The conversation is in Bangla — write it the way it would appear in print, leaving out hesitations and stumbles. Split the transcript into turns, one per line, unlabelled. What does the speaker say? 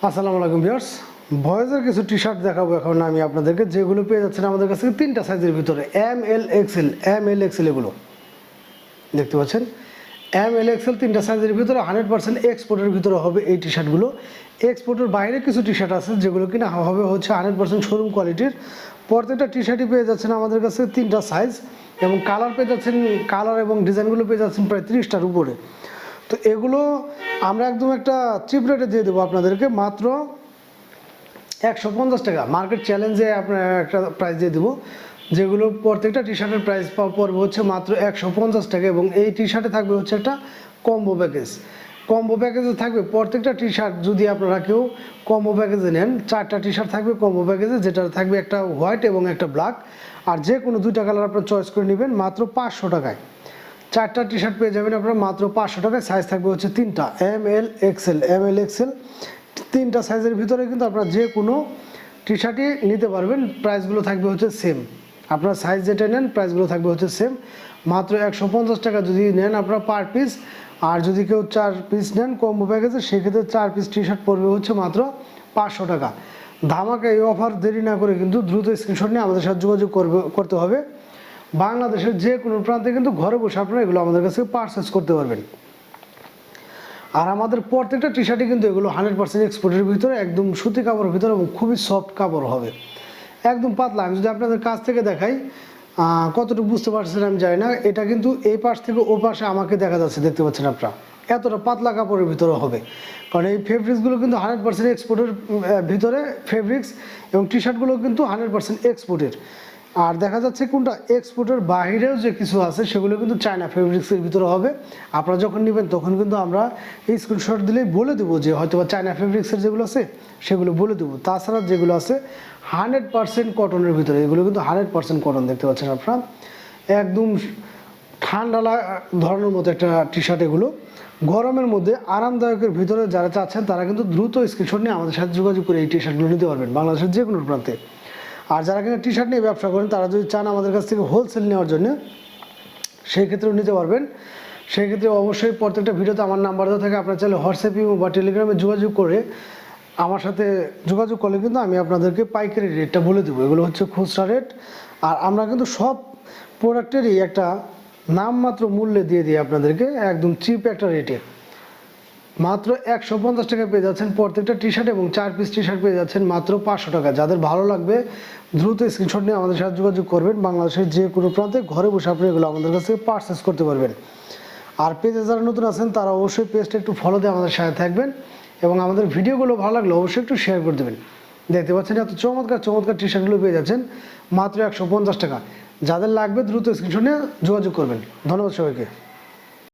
আসসালামু আলাইকুম ভিউয়ার্স, বয়েজের কিছু টি শার্ট দেখাবো এখন আমি আপনাদেরকে, যেগুলো পেয়ে যাচ্ছেন আমাদের কাছে তিনটা সাইজের ভিতরে, এম এল এক্সেল এগুলো দেখতে পাচ্ছেন। এম এল এক্সেল তিনটা সাইজের ভিতরে 100% এক্সপোর্টের ভিতরে হবে এই টি শার্টগুলো। এক্সপোর্টের বাইরে কিছু টি শার্ট আছে যেগুলো কিনা হবে হচ্ছে 100% শোরুম কোয়ালিটির। প্রত্যেকটা টি শার্টই পেয়ে যাচ্ছেন আমাদের কাছে তিনটা সাইজ, এবং কালার পেয়ে যাচ্ছেন, কালার এবং ডিজাইনগুলো পেয়ে যাচ্ছেন প্রায় 30টার উপরে। তো এগুলো আমরা একদম একটা চিপ রেটে দিয়ে দেবো আপনাদেরকে, মাত্র 150 টাকা। মার্কেট চ্যালেঞ্জে আপনার একটা প্রাইস দিয়ে দেবো, যেগুলো প্রত্যেকটা টি শার্টের প্রাইস পড়বে হচ্ছে মাত্র 150 টাকা। এবং এই টি শার্টে থাকবে হচ্ছে একটা কম্বো প্যাকেজ। কম্বো প্যাকেজে থাকবে প্রত্যেকটা টি শার্ট, যদি আপনারা কেউ কম্বো প্যাকেজে নেন, 4টা টি শার্ট থাকবে কম্বো প্যাকেজে, যেটা থাকবে একটা হোয়াইট এবং একটা ব্ল্যাক। আর যে কোনো 2টা কালার আপনারা চয়েস করে নেবেন মাত্র 500 টাকায়। 4টা টি শার্ট পেয়ে যাবেন আপনারা মাত্র 500 টাকায়। সাইজ থাকবে হচ্ছে 3টা, এম এল এক্সেল। 3টা সাইজের ভিতরে কিন্তু আপনারা যে কোনো টি শার্টই নিতে পারবেন। প্রাইসগুলো থাকবে হচ্ছে সেম, আপনারা সাইজ যেটা নেন প্রাইসগুলো থাকবে হচ্ছে সেম। মাত্র 150 টাকা যদি নেন আপনারা পার পিস। আর যদি কেউ 4 পিস নেন কম্বো প্যাকেজে, সেক্ষেত্রে 4 পিস টি শার্ট পড়বে হচ্ছে মাত্র 500 টাকা। ধামাকা এই অফার, দেরি না করে কিন্তু দ্রুত স্ক্রিনশট নিয়ে আমাদের সাথে যোগাযোগ করতে হবে। বাংলাদেশের যে কোনো প্রান্তে কিন্তু ঘরে বসে আপনারা এগুলো আমাদের কাছে পারচেস করতে পারবেন। আর আমাদের প্রত্যেকটা টি শার্টই কিন্তু এগুলো 100% এক্সপোর্টের ভিতরে, একদম সুতি কাপড়ের ভিতরে, এবং খুবই সফট কাপড় হবে, একদম পাতলা। আমি যদি আপনাদের কাছ থেকে দেখাই, কতটুকু বুঝতে পারছেন আমি জানি না, এটা কিন্তু এই পাশ থেকে ও পাশে আমাকে দেখা যাচ্ছে, দেখতে পাচ্ছেন আপনারা, এতটা পাতলা কাপড়ের ভিতরে হবে। কারণ এই ফেব্রিক্সগুলো কিন্তু 100% এক্সপোর্টের ভিতরে ফেব্রিক্স, এবং টি শার্টগুলো কিন্তু 100% এক্সপোর্টের। আর দেখা যাচ্ছে কোনটা এক্সপোর্টের বাইরেও যে কিছু আছে সেগুলো কিন্তু চায়না ফেব্রিক্সের ভিতরে হবে। আপনারা যখন নেবেন তখন কিন্তু আমরা এই স্ক্রিনশট দিলেই বলে দেবো যে হয়তো বা চায়না ফেব্রিক্সের যেগুলো আছে সেগুলো বলে দেবো। তাছাড়া যেগুলো আছে 100% কটনের ভিতরে, এগুলো কিন্তু 100% কটন, দেখতে পাচ্ছেন আপনারা, একদম ঠান্ডা ধরনের মতো একটা টি শার্ট। এগুলো গরমের মধ্যে আরামদায়কের ভিতরে যারা চাচ্ছেন তারা কিন্তু দ্রুত স্ক্রিনশট নিয়ে আমাদের সাথে যোগাযোগ করে এই টি শার্টগুলো নিতে পারবেন বাংলাদেশের যে কোনো প্রান্তে। আর যারা কিনা টি শার্ট নিয়ে ব্যবসা করেন, তারা যদি চান আমাদের কাছ থেকে হোলসেল নেওয়ার জন্য, সেই ক্ষেত্রেও নিতে পারবেন। সেই ক্ষেত্রে অবশ্যই প্রত্যেকটা ভিডিওতে আমার নাম্বার দেওয়া থাকে, আপনারা চাইলে হোয়াটসঅ্যাপে বা টেলিগ্রামে যোগাযোগ করে আমার সাথে যোগাযোগ করলে কিন্তু আমি আপনাদেরকে পাইকারি রেটটা বলে দেবো। এগুলো হচ্ছে খুচরা রেট। আর আমরা কিন্তু সব প্রোডাক্টেরই একটা নামমাত্র মূল্যে দিয়ে দিই আপনাদেরকে, একদম চিপ একটা রেটে। মাত্র 150 টাকা পেয়ে যাচ্ছেন প্রত্যেকটা টি শার্ট, এবং 4 পিস টি শার্ট পেয়ে যাচ্ছেন মাত্র 500 টাকা। যাদের ভালো লাগবে দ্রুত স্ক্রিনশট নিয়ে আমাদের সাথে যোগাযোগ করবেন। বাংলাদেশের যে কোনো প্রান্তে ঘরে বসে আপনি এগুলো আমাদের কাছে পারচেস করতে পারবেন। আর পেজে যারা নতুন আছেন তারা অবশ্যই পেজটা একটু ফলো দিয়ে আমাদের সাথে থাকবেন, এবং আমাদের ভিডিওগুলো ভালো লাগলে অবশ্যই একটু শেয়ার করে দেবেন। দেখতে পাচ্ছেন এত চমৎকার টি শার্টগুলো পেয়ে যাচ্ছেন মাত্র 150 টাকা। যাদের লাগবে দ্রুত স্ক্রিনশট নিয়ে যোগাযোগ করবেন। ধন্যবাদ সবাইকে।